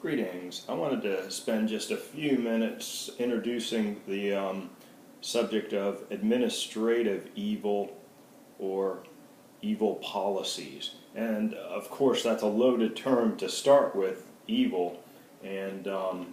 Greetings. I wanted to spend just a few minutes introducing the subject of administrative evil or evil policies. And of course, that's a loaded term to start with, evil. And I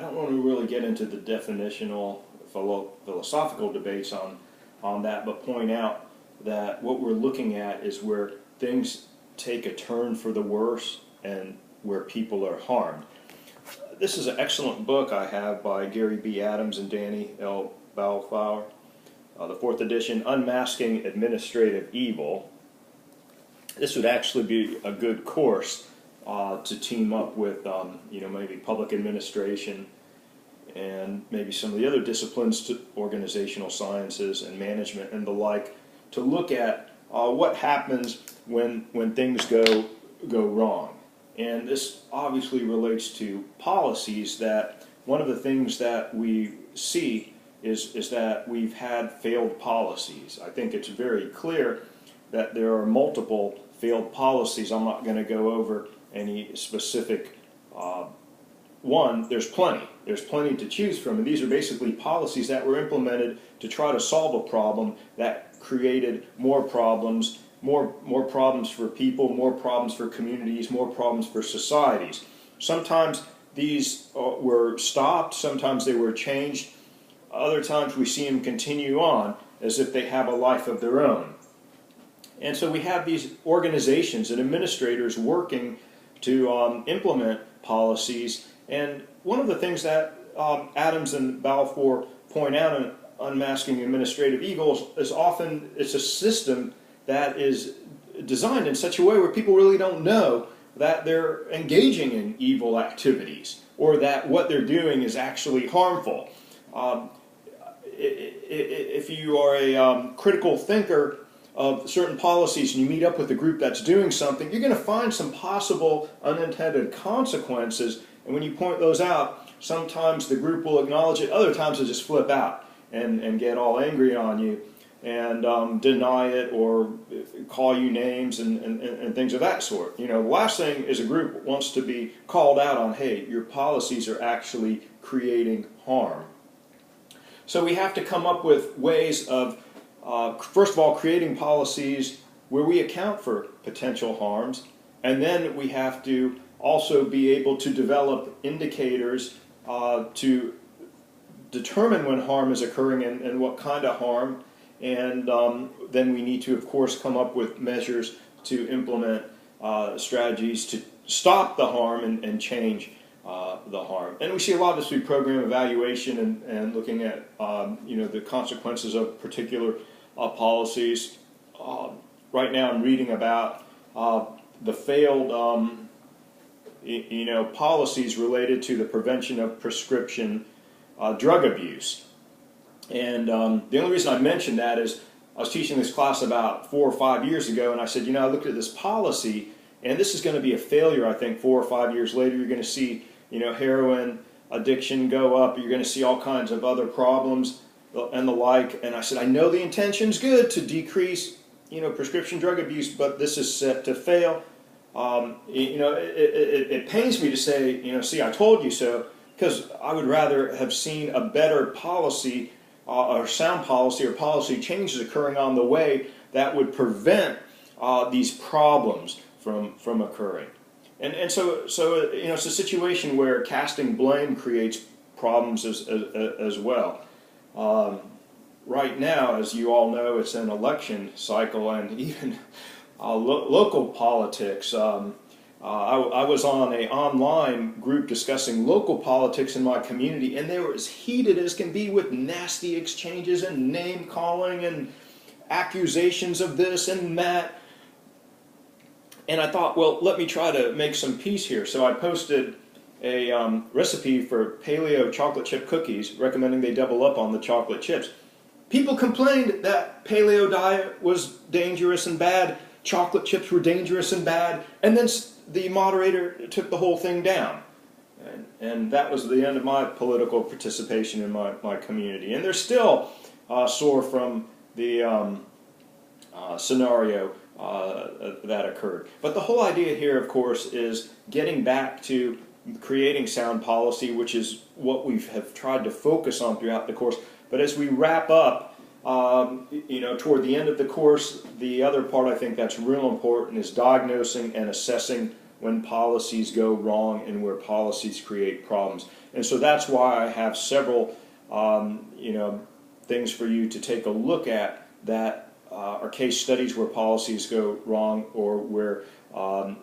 don't want to really get into the definitional philosophical debates on that, but point out that what we're looking at is where things take a turn for the worse and where people are harmed. This is an excellent book I have by Gary B. Adams and Danny L. Ballflower, the 4th edition, Unmasking Administrative Evil. This would actually be a good course to team up with, maybe public administration and maybe some of the other disciplines, to organizational sciences and management and the like, to look at what happens when things go wrong. And this obviously relates to policies. That one of the things that we see is that we've had failed policies. I think it's very clear that there are multiple failed policies. I'm not going to go over any specific one. There's plenty. There's plenty to choose from. And these are basically policies that were implemented to try to solve a problem that created more problems. More problems for people, more problems for communities, more problems for societies. Sometimes these were stopped, sometimes they were changed, other times we see them continue on as if they have a life of their own. And so we have these organizations and administrators working to implement policies, and one of the things that Adams and Balfour point out in Unmasking Administrative Evil is often it's a system that is designed in such a way where people really don't know that they're engaging in evil activities or that what they're doing is actually harmful. If you are a critical thinker of certain policies and you meet up with a group that's doing something, you're going to find some possible unintended consequences, and when you point those out, sometimes the group will acknowledge it, other times they'll just flip out and get all angry on you and deny it or call you names and things of that sort. The last thing is a group wants to be called out on, hey, your policies are actually creating harm. So we have to come up with ways of, first of all, creating policies where we account for potential harms, and then we have to also be able to develop indicators to determine when harm is occurring and what kind of harm. And then we need to, of course, come up with measures to implement strategies to stop the harm and change the harm. And we see a lot of this through program evaluation and looking at the consequences of particular policies. Right now I'm reading about the failed policies related to the prevention of prescription drug abuse. And the only reason I mentioned that is I was teaching this class about 4 or 5 years ago, and I said, I looked at this policy, and this is going to be a failure, I think, 4 or 5 years later. You're going to see, heroin addiction go up. You're going to see all kinds of other problems and the like. And I said, I know the intention's good to decrease, prescription drug abuse, but this is set to fail. It pains me to say, see, I told you so, because I would rather have seen a better policy or sound policy or policy changes occurring on the way that would prevent these problems from occurring. And so it's a situation where casting blame creates problems as well. Right now, as you all know, it's an election cycle, and even local politics. I was on an online group discussing local politics in my community, and they were as heated as can be with nasty exchanges and name calling and accusations of this and that. And I thought, well, let me try to make some peace here. So I posted a recipe for paleo chocolate chip cookies, recommending they double up on the chocolate chips. People complained that paleo diet was dangerous and bad, chocolate chips were dangerous and bad, and then the moderator took the whole thing down. And that was the end of my political participation in my community. And they're still sore from the scenario that occurred. But the whole idea here, of course, is getting back to creating sound policy, which is what we have tried to focus on throughout the course. But as we wrap up, toward the end of the course, the other part I think that's real important is diagnosing and assessing when policies go wrong and where policies create problems. And so that's why I have several, things for you to take a look at that are case studies where policies go wrong, or where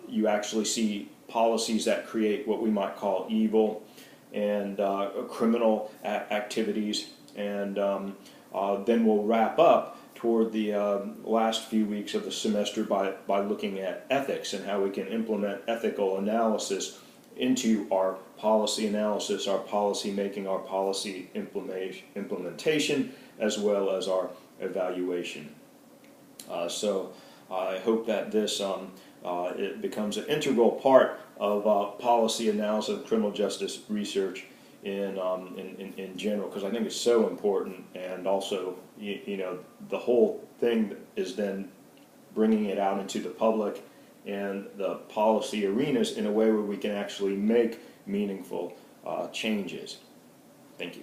you actually see policies that create what we might call evil and criminal activities. And then we'll wrap up toward the last few weeks of the semester by looking at ethics and how we can implement ethical analysis into our policy analysis, our policy making, our policy implementation, as well as our evaluation. So I hope that this it becomes an integral part of policy analysis and criminal justice research in general, because I think it's so important. And also, the whole thing is then bringing it out into the public and the policy arenas in a way where we can actually make meaningful changes. Thank you.